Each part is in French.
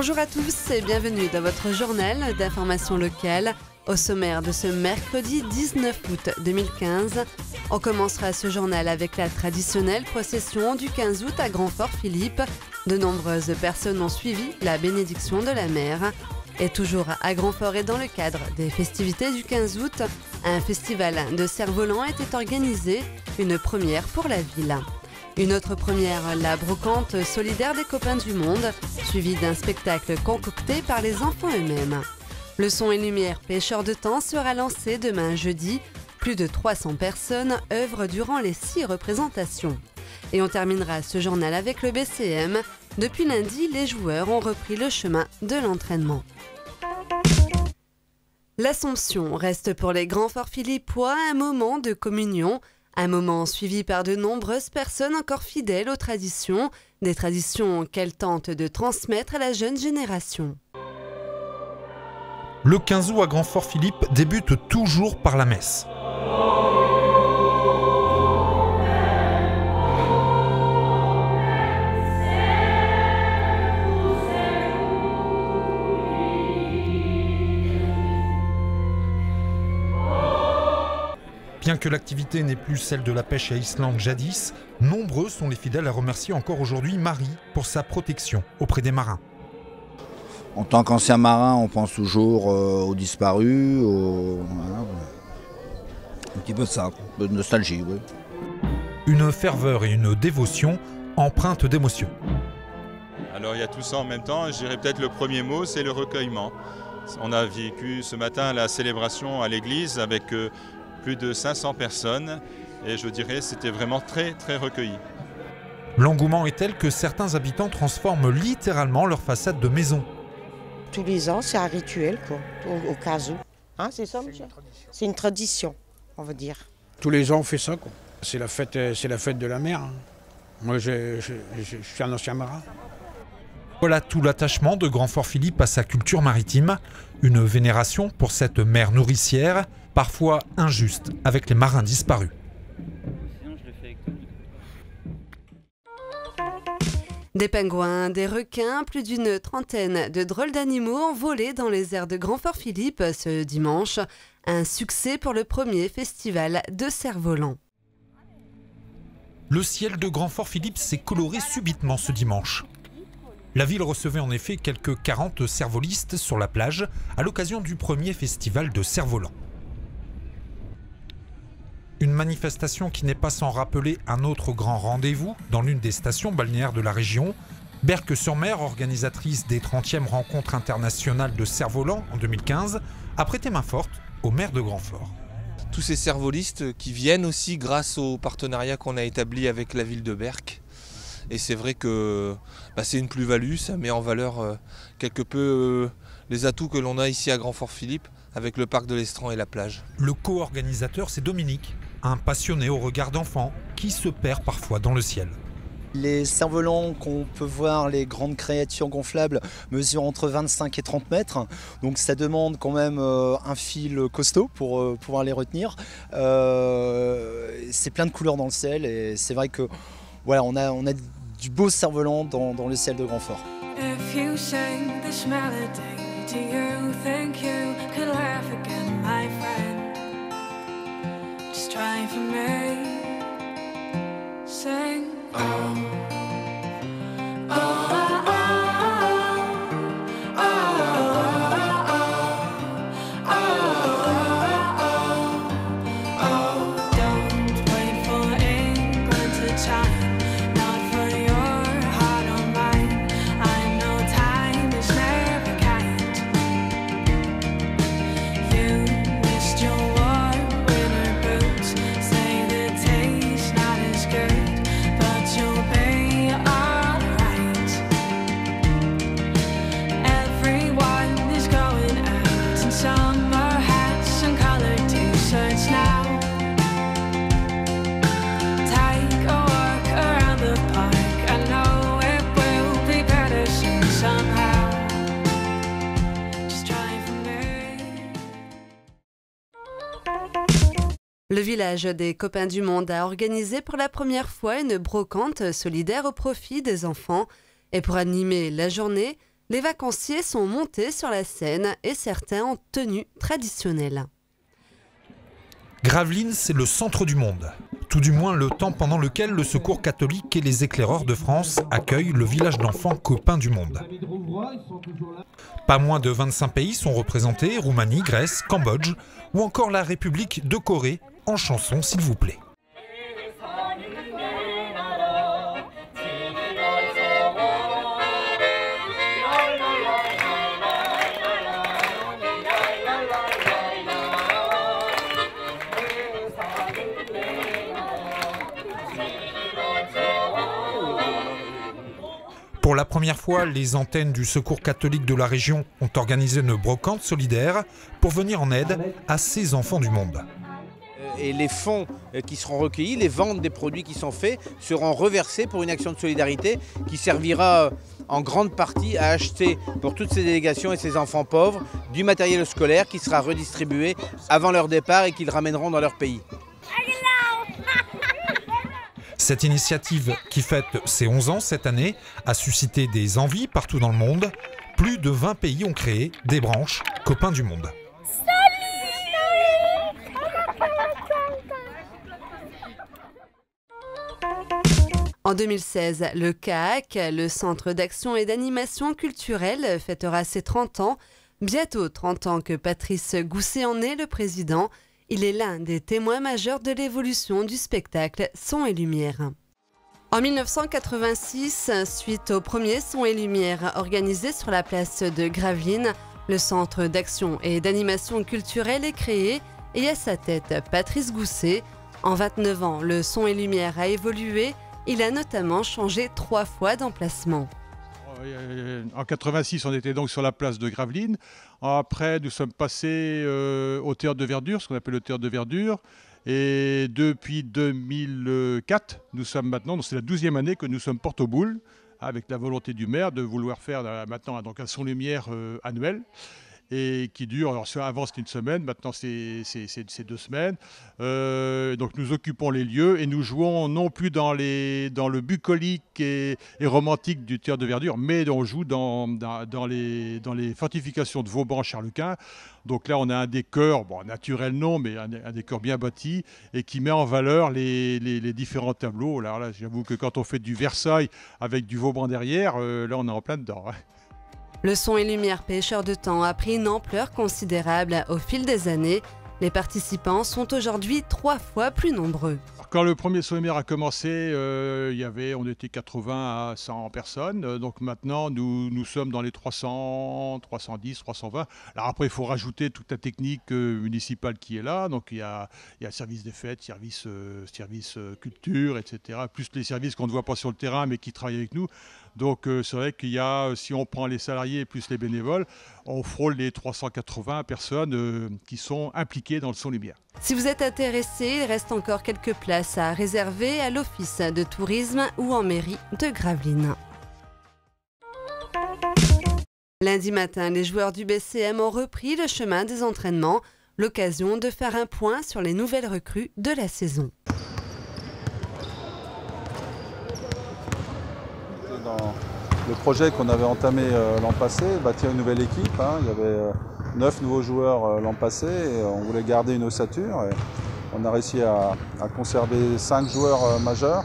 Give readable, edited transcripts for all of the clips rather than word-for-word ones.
Bonjour à tous et bienvenue dans votre journal d'information locale. Au sommaire de ce mercredi 19 août 2015, on commencera ce journal avec la traditionnelle procession du 15 août à Grand-Fort-Philippe. De nombreuses personnes ont suivi la bénédiction de la mer. Et toujours à Grand-Fort et dans le cadre des festivités du 15 août, un festival de cerfs-volants était organisé, une première pour la ville. Une autre première, la brocante solidaire des copains du monde, suivie d'un spectacle concocté par les enfants eux-mêmes. Le son et lumière pêcheurs de temps sera lancé demain jeudi. Plus de 300 personnes œuvrent durant les 6 représentations. Et on terminera ce journal avec le BCM. Depuis lundi, les joueurs ont repris le chemin de l'entraînement. L'Assomption reste pour les Grand-Fort-Philippois un moment de communion, un moment suivi par de nombreuses personnes encore fidèles aux traditions, des traditions qu'elles tentent de transmettre à la jeune génération. Le 15 août à Grand-Fort-Philippe débute toujours par la messe. Bien que l'activité n'est plus celle de la pêche à Islande jadis, nombreux sont les fidèles à remercier encore aujourd'hui Marie pour sa protection auprès des marins. En tant qu'ancien marin, on pense toujours aux disparus, voilà. Un petit peu ça, de nostalgie, oui. Une ferveur et une dévotion empreintes d'émotion. Alors il y a tout ça en même temps, je dirais peut-être le premier mot, c'est le recueillement. On a vécu ce matin la célébration à l'église avec plus de 500 personnes et je dirais c'était vraiment très très recueilli. L'engouement est tel que certains habitants transforment littéralement leur façade de maison. Tous les ans, c'est un rituel, quoi, au cas où. Hein, c'est ça, monsieur ? C'est une tradition, on va dire. Tous les ans, on fait ça, quoi. C'est la fête de la mer. Hein. Moi, je suis un ancien marin. Voilà tout l'attachement de Grand-Fort-Philippe à sa culture maritime. Une vénération pour cette mer nourricière, parfois injuste avec les marins disparus. Des pingouins, des requins, plus d'une trentaine de drôles d'animaux ont volé dans les airs de Grand-Fort-Philippe ce dimanche. Un succès pour le premier festival de cerfs-volants. Le ciel de Grand-Fort-Philippe s'est coloré subitement ce dimanche. La ville recevait en effet quelques 40 cerfs-volistes sur la plage à l'occasion du premier festival de cerfs-volants. Une manifestation qui n'est pas sans rappeler un autre grand rendez-vous dans l'une des stations balnéaires de la région. Berck-sur-Mer, organisatrice des 30e rencontres internationales de cerfs-volants en 2015, a prêté main forte au maire de Grand-Fort. Tous ces cerfs-volistes qui viennent aussi grâce au partenariat qu'on a établi avec la ville de Berck. Et c'est vrai que c'est une plus-value, ça met en valeur quelque peu les atouts que l'on a ici à Grand-Fort-Philippe avec le parc de l'Estran et la plage. Le co-organisateur, c'est Dominique, un passionné au regard d'enfant qui se perd parfois dans le ciel. Les cerfs-volants qu'on peut voir, les grandes créatures gonflables, mesurent entre 25 et 30 mètres. Donc ça demande quand même un fil costaud pour pouvoir les retenir. C'est plein de couleurs dans le ciel et c'est vrai que voilà, on a du beau cerf-volant dans le ciel de Grand-Fort. Le village des Copains du Monde a organisé pour la première fois une brocante solidaire au profit des enfants. Et pour animer la journée, Les vacanciers sont montés sur la scène et certains en tenue traditionnelle. Gravelines, c'est le centre du monde. Tout du moins le temps pendant lequel le Secours catholique et les éclaireurs de France accueillent le village d'enfants copains du monde. Pas moins de 25 pays sont représentés, Roumanie, Grèce, Cambodge ou encore la République de Corée, en chanson s'il vous plaît. Pour la première fois, les antennes du Secours catholique de la région ont organisé une brocante solidaire pour venir en aide à ces enfants du monde. Et les fonds qui seront recueillis, les ventes des produits qui sont faits, seront reversés pour une action de solidarité qui servira en grande partie à acheter pour toutes ces délégations et ces enfants pauvres du matériel scolaire qui sera redistribué avant leur départ et qu'ils ramèneront dans leur pays. Cette initiative, qui fête ses 11 ans cette année, a suscité des envies partout dans le monde. Plus de 20 pays ont créé des branches copains du monde. En 2016, le CAAC, le Centre d'action et d'animation culturelle, fêtera ses 30 ans. Bientôt 30 ans que Patrice Gousset en est le président. Il est l'un des témoins majeurs de l'évolution du spectacle Son et Lumière. En 1986, suite au premier Son et Lumière organisé sur la place de Gravelines, le Centre d'action et d'animation culturelle est créé et à sa tête Patrice Gousset. En 29 ans, le Son et Lumière a évolué. Il a notamment changé 3 fois d'emplacement. En 86, on était donc sur la place de Gravelines. Après, nous sommes passés au théâtre de verdure, ce qu'on appelle le théâtre de verdure. Et depuis 2004, nous sommes maintenant, c'est la 12e année que nous sommes porte aux boules, avec la volonté du maire de vouloir faire maintenant donc un Son Lumière annuel. Et qui dure, alors avant c'était une semaine, maintenant c'est 2 semaines. Donc nous occupons les lieux et nous jouons non plus dans le bucolique et romantique du théâtre de verdure, mais on joue dans les fortifications de Vauban-Charles-Quint. Donc là on a un décor, bon, naturel non, mais un décor bien bâti et qui met en valeur les différents tableaux. Alors là j'avoue que quand on fait du Versailles avec du Vauban derrière, là on est en plein dedans. Le Son et Lumière Pêcheurs de temps a pris une ampleur considérable au fil des années. Les participants sont aujourd'hui 3 fois plus nombreux. Quand le premier Son et Lumière a commencé, on était 80 à 100 personnes. Donc maintenant, nous sommes dans les 300, 310, 320. Alors après, il faut rajouter toute la technique municipale qui est là. Donc il y a service des fêtes, service culture, etc. Plus les services qu'on ne voit pas sur le terrain, mais qui travaillent avec nous. Donc c'est vrai qu'il y a, si on prend les salariés plus les bénévoles, on frôle les 380 personnes qui sont impliquées dans le Son Lumière. Si vous êtes intéressé, il reste encore quelques places à réserver à l'office de tourisme ou en mairie de Gravelines. Lundi matin, les joueurs du BCM ont repris le chemin des entraînements, l'occasion de faire un point sur les nouvelles recrues de la saison. Dans le projet qu'on avait entamé l'an passé, bâtir une nouvelle équipe. Il y avait 9 nouveaux joueurs l'an passé et on voulait garder une ossature. Et on a réussi à conserver 5 joueurs majeurs.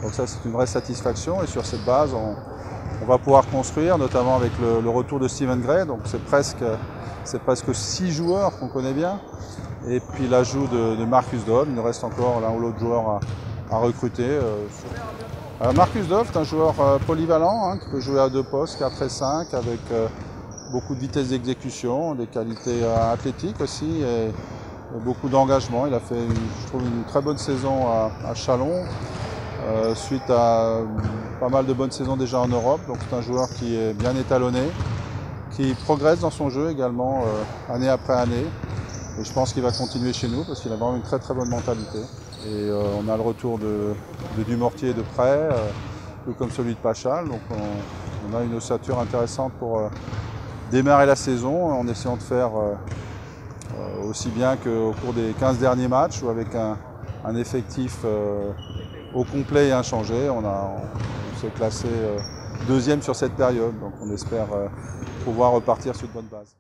Donc ça c'est une vraie satisfaction et sur cette base on va pouvoir construire, notamment avec le retour de Steven Gray. Donc c'est presque 6 joueurs qu'on connaît bien. Et puis l'ajout de Marcus Dove. Il nous reste encore l'un ou l'autre joueur à recruter. Marcus Dove est un joueur polyvalent qui peut jouer à 2 postes, 4 et 5, avec beaucoup de vitesse d'exécution, des qualités athlétiques aussi et beaucoup d'engagement. Il a fait, je trouve, une très bonne saison à Châlons, suite à pas mal de bonnes saisons déjà en Europe. Donc c'est un joueur qui est bien étalonné, qui progresse dans son jeu également année après année. Et je pense qu'il va continuer chez nous parce qu'il a vraiment une très très bonne mentalité. Et on a le retour de Dumortier de près, tout comme celui de Pachal. Donc on a une ossature intéressante pour démarrer la saison en essayant de faire aussi bien qu'au cours des 15 derniers matchs ou avec un effectif au complet et inchangé. On s'est classé deuxième sur cette période. Donc on espère pouvoir repartir sur de bonnes bases.